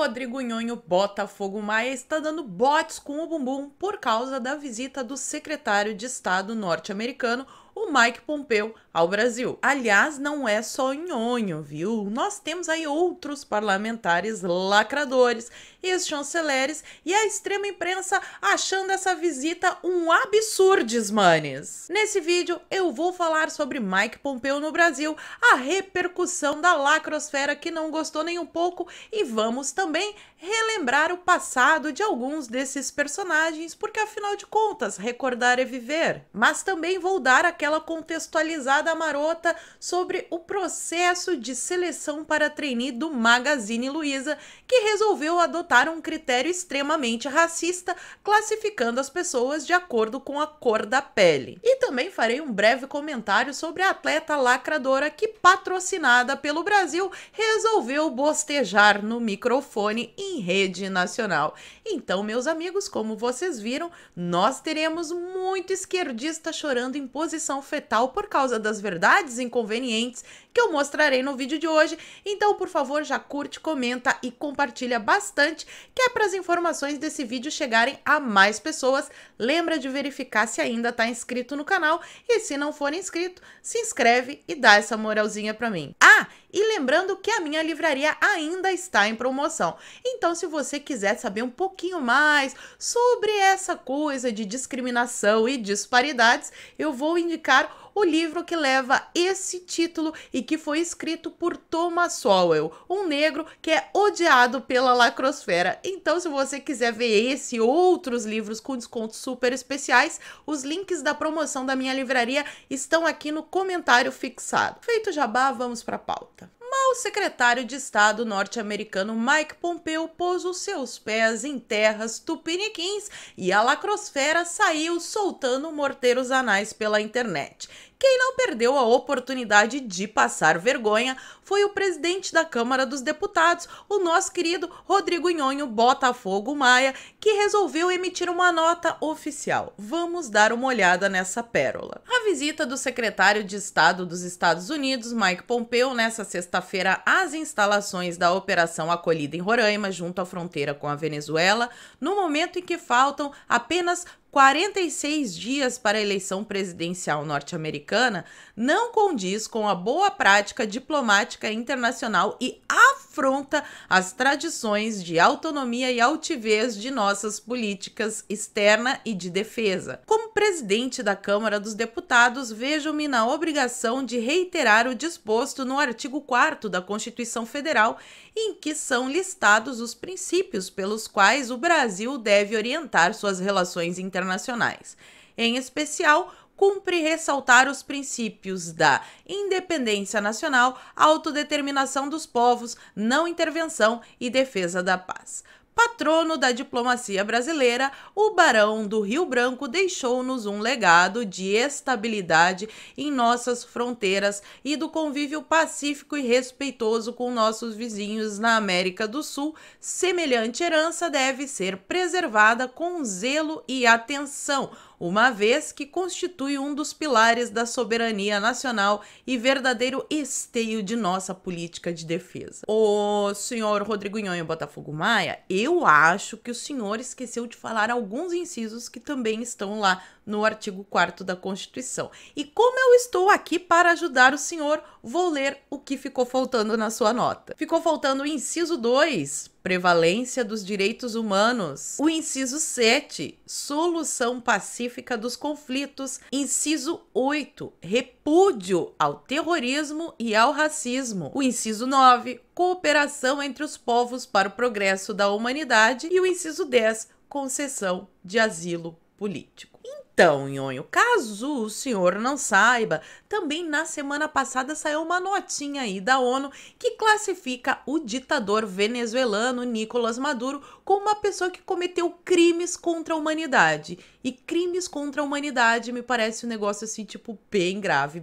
Rodrigo Nhonho Botafogo Maia está dando botes com o bumbum por causa da visita do secretário de Estado norte-americano, o Mike Pompeo, ao Brasil. Aliás, não é só Nhonho, viu? Nós temos aí outros parlamentares lacradores, ex-chanceleres e a extrema imprensa achando essa visita um absurdes, manes. Nesse vídeo eu vou falar sobre Mike Pompeo no Brasil, a repercussão da lacrosfera que não gostou nem um pouco e vamos também relembrar o passado de alguns desses personagens, porque afinal de contas, recordar é viver. Mas também vou dar aquela contextualizada marota sobre o processo de seleção para trainee do Magazine Luiza, que resolveu adotar um critério extremamente racista, classificando as pessoas de acordo com a cor da pele. E também farei um breve comentário sobre a atleta lacradora que, patrocinada pelo Brasil, resolveu bostejar no microfone em rede nacional. Então, meus amigos, como vocês viram, nós teremos muito esquerdista chorando em posição fetal por causa das verdades inconvenientes que eu mostrarei no vídeo de hoje. Então, por favor, já curte, comenta e compartilha bastante, que é para as informações desse vídeo chegarem a mais pessoas. Lembra de verificar se ainda está inscrito no canal e se não for inscrito, se inscreve e dá essa moralzinha para mim. Ah, e lembrando que a minha livraria ainda está em promoção. Então, se você quiser saber um pouquinho mais sobre essa coisa de discriminação e disparidades, eu vou indicar o livro que leva esse título e que foi escrito por Thomas Sowell, um negro que é odiado pela lacrosfera. Então, se você quiser ver esse e outros livros com descontos super especiais, os links da promoção da minha livraria estão aqui no comentário fixado. Feito jabá, vamos para a pauta. O secretário de Estado norte-americano Mike Pompeo pôs os seus pés em terras tupiniquins e a lacrosfera saiu soltando morteiros anais pela internet. Quem não perdeu a oportunidade de passar vergonha foi o presidente da Câmara dos Deputados, o nosso querido Rodrigo Nhonho Botafogo Maia, que resolveu emitir uma nota oficial. Vamos dar uma olhada nessa pérola. A visita do secretário de Estado dos Estados Unidos, Mike Pompeo, nessa sexta-feira às instalações da Operação Acolhida em Roraima, junto à fronteira com a Venezuela, no momento em que faltam apenas 46 dias para a eleição presidencial norte-americana, não condiz com a boa prática diplomática internacional e afronta as tradições de autonomia e altivez de nossas políticas externa e de defesa. Como presidente da Câmara dos Deputados, vejo-me na obrigação de reiterar o disposto no artigo 4º da Constituição Federal, em que são listados os princípios pelos quais o Brasil deve orientar suas relações internacionais. Em especial, cumpre ressaltar os princípios da independência nacional, autodeterminação dos povos, não intervenção e defesa da paz. Patrono da diplomacia brasileira, o Barão do Rio Branco deixou-nos um legado de estabilidade em nossas fronteiras e do convívio pacífico e respeitoso com nossos vizinhos na América do Sul. Semelhante herança deve ser preservada com zelo e atenção, uma vez que constitui um dos pilares da soberania nacional e verdadeiro esteio de nossa política de defesa. O senhor Rodrigo Nhonho Botafogo Maia, eu acho que o senhor esqueceu de falar alguns incisos que também estão lá no artigo 4º da Constituição. E como eu estou aqui para ajudar o senhor, vou ler o que ficou faltando na sua nota. Ficou faltando o inciso 2, prevalência dos direitos humanos. O inciso 7, solução pacífica dos conflitos. Inciso 8, repúdio ao terrorismo e ao racismo. O inciso 9, cooperação entre os povos para o progresso da humanidade. E o inciso 10, concessão de asilo político. Então, Nhonho, caso o senhor não saiba, também na semana passada saiu uma notinha aí da ONU que classifica o ditador venezuelano Nicolás Maduro como uma pessoa que cometeu crimes contra a humanidade. E crimes contra a humanidade me parece um negócio assim, tipo, bem grave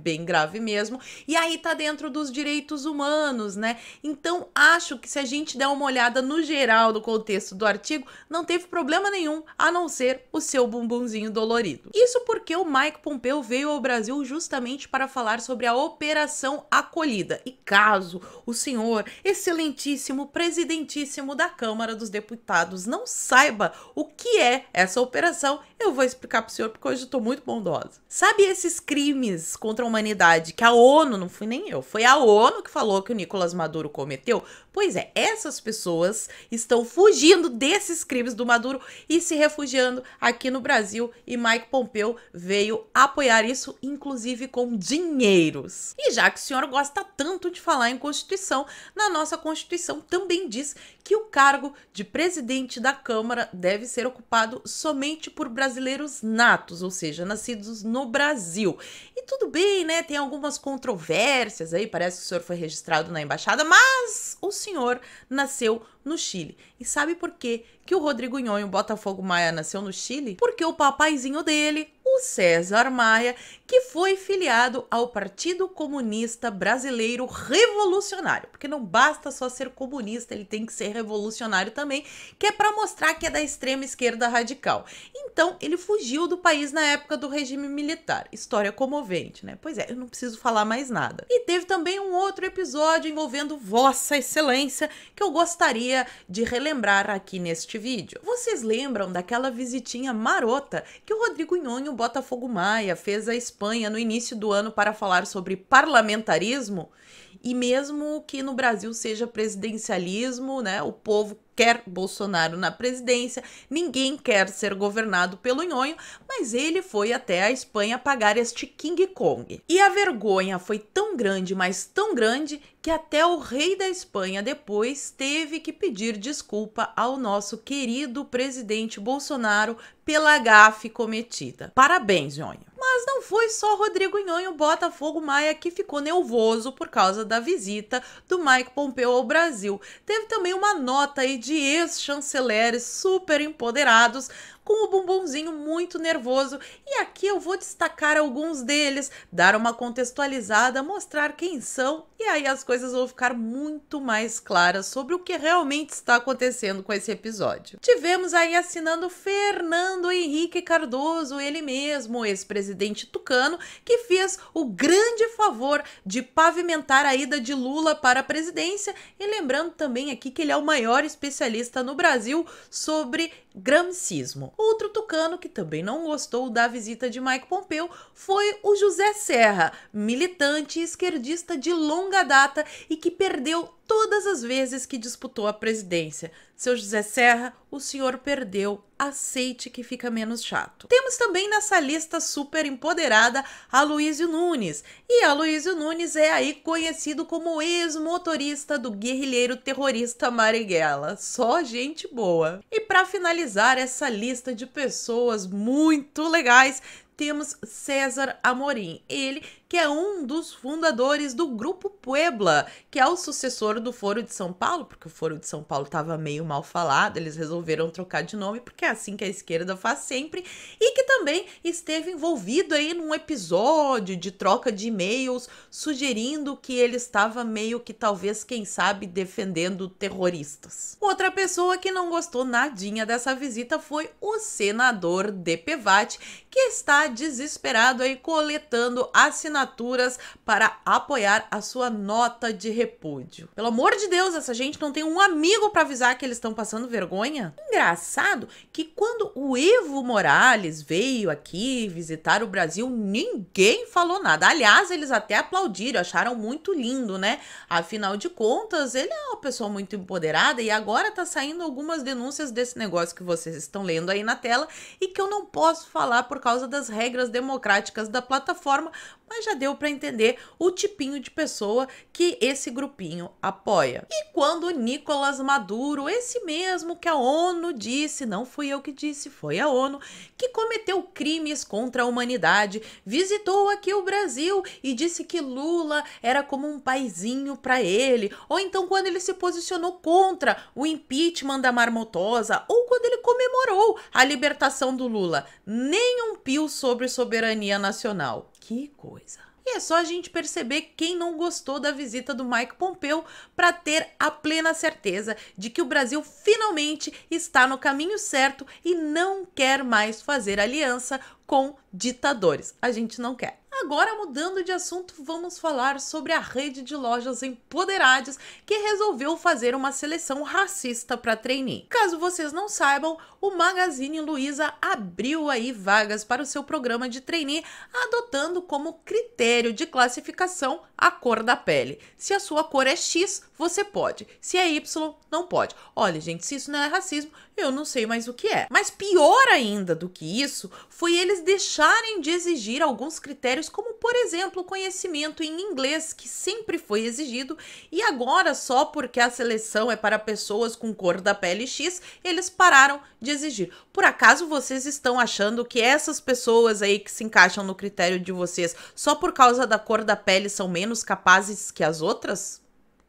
mesmo. E aí tá dentro dos direitos humanos, né? Então, acho que se a gente der uma olhada no geral do contexto do artigo, não teve problema nenhum, a não ser o seu bumbumzinho dolorido. Unido. Isso porque o Mike Pompeo veio ao Brasil justamente para falar sobre a Operação Acolhida. E caso o senhor excelentíssimo presidentíssimo da Câmara dos Deputados não saiba o que é essa operação, eu vou explicar pro senhor porque hoje eu tô muito bondosa. Sabe esses crimes contra a humanidade que a ONU, não fui nem eu, foi a ONU que falou que o Nicolás Maduro cometeu? Pois é, essas pessoas estão fugindo desses crimes do Maduro e se refugiando aqui no Brasil, e Mike Pompeo veio apoiar isso, inclusive com dinheiros. E já que o senhor gosta tanto de falar em Constituição, na nossa Constituição também diz que o cargo de presidente da Câmara deve ser ocupado somente por brasileiros natos, ou seja, nascidos no Brasil. E tudo bem, né? Tem algumas controvérsias aí, parece que o senhor foi registrado na embaixada, mas o senhor nasceu no Chile. E sabe por quê que o Rodrigo Nhonho Botafogo Maia nasceu no Chile? Porque o papaizinho dele, o César Maia, que foi filiado ao Partido Comunista Brasileiro Revolucionário. Porque não basta só ser comunista, ele tem que ser revolucionário também, que é para mostrar que é da extrema esquerda radical. Então, ele fugiu do país na época do regime militar. História comovente, né? Pois é, eu não preciso falar mais nada. E teve também um outro episódio envolvendo Vossa Excelência, que eu gostaria de relembrar aqui neste vídeo. Vocês lembram daquela visitinha marota que o Rodrigo Nhonho Botafogo Maia fez à Espanha no início do ano para falar sobre parlamentarismo? E mesmo que no Brasil seja presidencialismo, né, o povo quer Bolsonaro na presidência, ninguém quer ser governado pelo Nhonho, mas ele foi até a Espanha pagar este King Kong. E a vergonha foi tão grande, mas tão grande, que até o rei da Espanha depois teve que pedir desculpa ao nosso querido presidente Bolsonaro pela gafe cometida. Parabéns, Nhonho. Mas não foi só Rodrigo Nhonho Botafogo Maia que ficou nervoso por causa da visita do Mike Pompeo ao Brasil. Teve também uma nota aí de ex-chanceleres super empoderados com o bumbumzinho muito nervoso, e aqui eu vou destacar alguns deles, dar uma contextualizada, mostrar quem são, e aí as coisas vão ficar muito mais claras sobre o que realmente está acontecendo com esse episódio. Tivemos aí assinando Fernando Henrique Cardoso, ele mesmo, ex-presidente tucano, que fez o grande favor de pavimentar a ida de Lula para a presidência, e lembrando também aqui que ele é o maior especialista no Brasil sobre gramscismo. Outro tucano que também não gostou da visita de Mike Pompeo foi o José Serra, militante esquerdista de longa data e que perdeu todas as vezes que disputou a presidência. Seu José Serra, o senhor perdeu, aceite que fica menos chato. Temos também nessa lista super empoderada Aloysio Nunes. E Aloysio Nunes é aí conhecido como ex-motorista do guerrilheiro terrorista Marighella. Só gente boa. E para finalizar essa lista de pessoas muito legais, temos César Amorim, ele que é um dos fundadores do Grupo Puebla, que é o sucessor do Foro de São Paulo, porque o Foro de São Paulo estava meio mal falado, eles resolveram trocar de nome, porque é assim que a esquerda faz sempre, e que também esteve envolvido aí num episódio de troca de e-mails, sugerindo que ele estava meio que talvez, quem sabe, defendendo terroristas. Outra pessoa que não gostou nadinha dessa visita foi o senador DPVAT, que está desesperado aí coletando assinaturas para apoiar a sua nota de repúdio. Pelo amor de Deus, essa gente não tem um amigo para avisar que eles estão passando vergonha? Engraçado que quando o Evo Morales veio aqui visitar o Brasil, ninguém falou nada. Aliás, eles até aplaudiram, acharam muito lindo, né? Afinal de contas, ele é uma pessoa muito empoderada e agora tá saindo algumas denúncias desse negócio que vocês estão lendo aí na tela e que eu não posso falar por causa das regras democráticas da plataforma, mas já deu para entender o tipinho de pessoa que esse grupinho apoia. E quando Nicolás Maduro, esse mesmo que a ONU disse, não fui eu que disse, foi a ONU, que cometeu crimes contra a humanidade, visitou aqui o Brasil e disse que Lula era como um paizinho para ele, ou então quando ele se posicionou contra o impeachment da Marmotosa, ou quando ele comemorou a libertação do Lula, nem um pio sobre soberania nacional. Que coisa. E é só a gente perceber quem não gostou da visita do Mike Pompeo para ter a plena certeza de que o Brasil finalmente está no caminho certo e não quer mais fazer aliança com ditadores. A gente não quer. Agora, mudando de assunto, vamos falar sobre a rede de lojas Empoderadas que resolveu fazer uma seleção racista para trainee. Caso vocês não saibam, o Magazine Luiza abriu aí vagas para o seu programa de trainee, adotando como critério de classificação a cor da pele. Se a sua cor é X, você pode. Se é Y, não pode. Olha, gente, se isso não é racismo, eu não sei mais o que é. Mas pior ainda do que isso, foi eles deixarem de exigir alguns critérios, como por exemplo, o conhecimento em inglês, que sempre foi exigido, e agora só porque a seleção é para pessoas com cor da pele X, eles pararam de exigir. Por acaso vocês estão achando que essas pessoas aí que se encaixam no critério de vocês, só por causa da cor da pele, são menos capazes que as outras?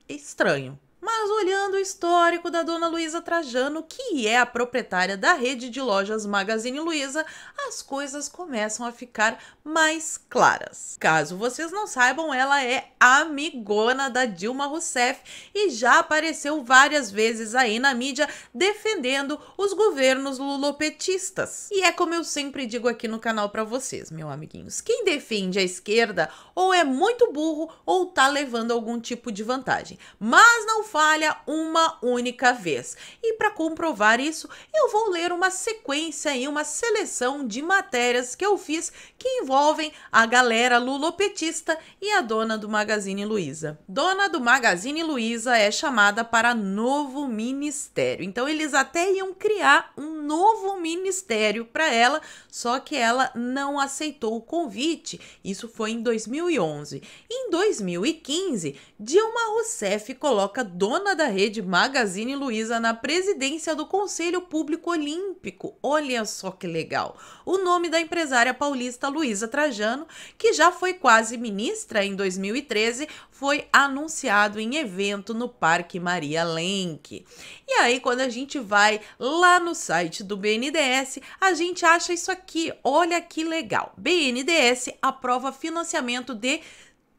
Estranho. Mas olhando o histórico da dona Luiza Trajano, que é a proprietária da rede de lojas Magazine Luiza, as coisas começam a ficar mais claras. Caso vocês não saibam, ela é amigona da Dilma Rousseff e já apareceu várias vezes aí na mídia defendendo os governos lulopetistas. E é como eu sempre digo aqui no canal para vocês, meus amiguinhos, quem defende a esquerda ou é muito burro ou tá levando algum tipo de vantagem. Mas não falha uma única vez. E para comprovar isso, eu vou ler uma sequência e uma seleção de matérias que eu fiz que envolvem a galera lulopetista e a dona do Magazine Luiza. Dona do Magazine Luiza é chamada para novo ministério. Então eles até iam criar um novo ministério para ela, só que ela não aceitou o convite. Isso foi em 2011. Em 2015, Dilma Rousseff coloca dona da rede Magazine Luiza na presidência do Conselho Público Olímpico. Olha só que legal. O nome da empresária paulista Luiza Trajano, que já foi quase ministra em 2013, foi anunciado em evento no Parque Maria Lenk. E aí, quando a gente vai lá no site do BNDES, a gente acha isso aqui. Olha que legal. BNDES aprova financiamento de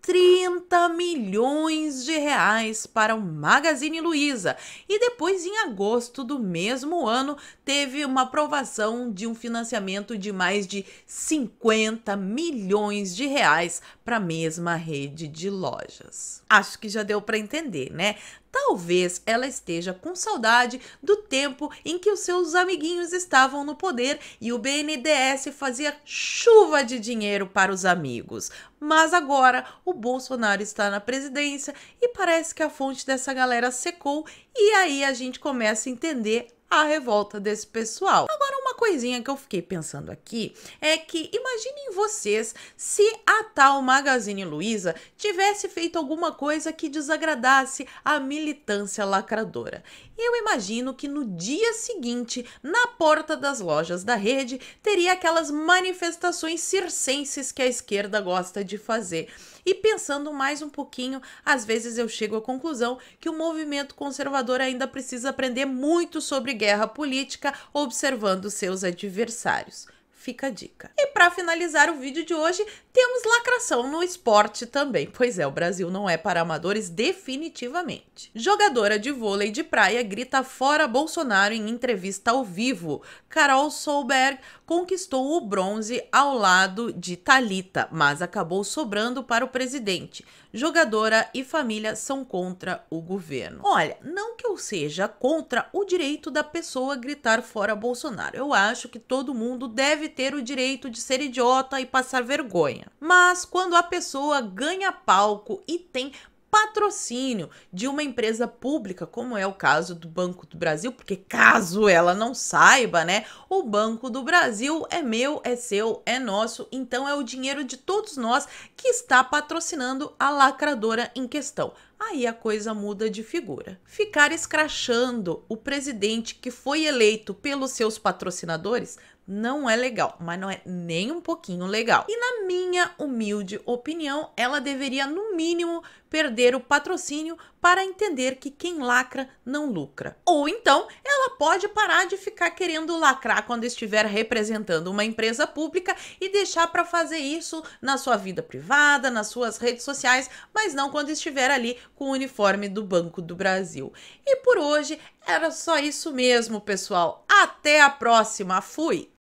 30 milhões de reais para o Magazine Luiza. E depois, em agosto do mesmo ano, teve uma aprovação de um financiamento de mais de 50 milhões de reais para a mesma rede de lojas. Acho que já deu para entender, né? Talvez ela esteja com saudade do tempo em que os seus amiguinhos estavam no poder e o BNDES fazia chuva de dinheiro para os amigos. Mas agora o Bolsonaro está na presidência e parece que a fonte dessa galera secou e aí a gente começa a entender a revolta desse pessoal. Agora, uma coisinha que eu fiquei pensando aqui é que imaginem vocês se a tal Magazine Luiza tivesse feito alguma coisa que desagradasse a militância lacradora. Eu imagino que no dia seguinte, na porta das lojas da rede, teria aquelas manifestações circenses que a esquerda gosta de fazer. E pensando mais um pouquinho, às vezes eu chego à conclusão que o movimento conservador ainda precisa aprender muito sobre guerra política, observando seus adversários. Fica a dica. E para finalizar o vídeo de hoje, temos lacração no esporte também. Pois é, o Brasil não é para amadores definitivamente. Jogadora de vôlei de praia grita fora Bolsonaro em entrevista ao vivo. Carol Solberg conquistou o bronze ao lado de Thalita, mas acabou sobrando para o presidente. Jogadora e família são contra o governo. Olha, não que eu seja contra o direito da pessoa gritar fora Bolsonaro. Eu acho que todo mundo deve ter o direito de ser idiota e passar vergonha. Mas quando a pessoa ganha palco e tem patrocínio de uma empresa pública, como é o caso do Banco do Brasil, porque caso ela não saiba, né, o Banco do Brasil é meu, é seu, é nosso, então é o dinheiro de todos nós que está patrocinando a lacradora em questão. Aí a coisa muda de figura. Ficar escrachando o presidente que foi eleito pelos seus patrocinadores Não é legal, mas não é nem um pouquinho legal. E na minha humilde opinião, ela deveria, no mínimo, perder o patrocínio para entender que quem lacra não lucra. Ou então, ela pode parar de ficar querendo lacrar quando estiver representando uma empresa pública e deixar para fazer isso na sua vida privada, nas suas redes sociais, mas não quando estiver ali com o uniforme do Banco do Brasil. E por hoje era só isso mesmo, pessoal. Até a próxima. Fui!